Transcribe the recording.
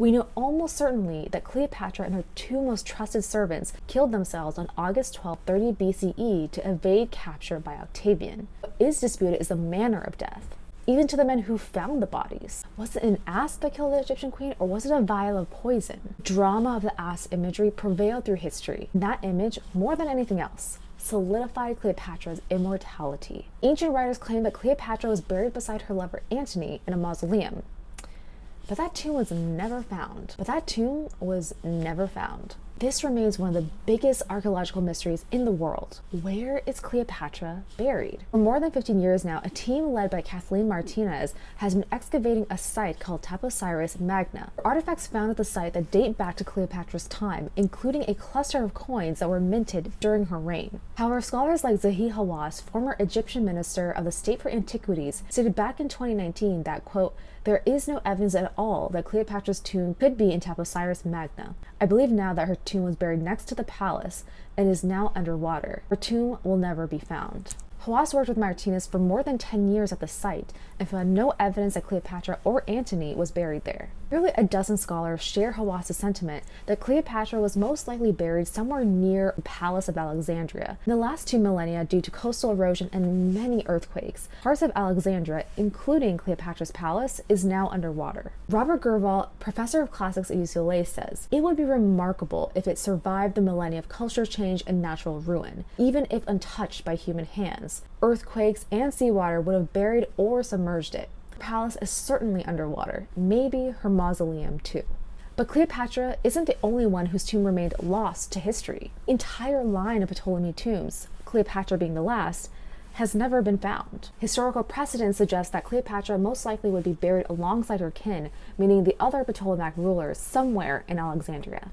We know almost certainly that Cleopatra and her two most trusted servants killed themselves on August 12, 30 BCE to evade capture by Octavian. What is disputed is the manner of death. Even to the men who found the bodies. Was it an asp that killed the Egyptian queen, or was it a vial of poison? The drama of the asp imagery prevailed through history. That image, more than anything else, solidified Cleopatra's immortality. Ancient writers claim that Cleopatra was buried beside her lover Antony in a mausoleum. But that tomb was never found. This remains one of the biggest archaeological mysteries in the world. Where is Cleopatra buried? For more than 15 years now, a team led by Kathleen Martinez has been excavating a site called Taposiris Magna. Artifacts found at the site that date back to Cleopatra's time, including a cluster of coins that were minted during her reign. However, scholars like Zahi Hawass, former Egyptian minister of the State for Antiquities, stated back in 2019 that, quote, "There is no evidence at all that Cleopatra's tomb could be in Taposiris Magna. I believe now that her tomb was buried next to the palace and is now underwater. Her tomb will never be found." Hawass worked with Martinez for more than 10 years at the site and found no evidence that Cleopatra or Antony was buried there. Nearly a dozen scholars share Hawass's sentiment that Cleopatra was most likely buried somewhere near the Palace of Alexandria. In the last 2 millennia, due to coastal erosion and many earthquakes, parts of Alexandria, including Cleopatra's palace, is now underwater. Robert Gerval, professor of classics at UCLA, says, "It would be remarkable if it survived the millennia of culture change and natural ruin, even if untouched by human hands. Earthquakes and seawater would have buried or submerged it. Her palace is certainly underwater, maybe her mausoleum too." But Cleopatra isn't the only one whose tomb remained lost to history. The entire line of Ptolemy tombs, Cleopatra being the last, has never been found. Historical precedent suggests that Cleopatra most likely would be buried alongside her kin, meaning the other Ptolemaic rulers, somewhere in Alexandria.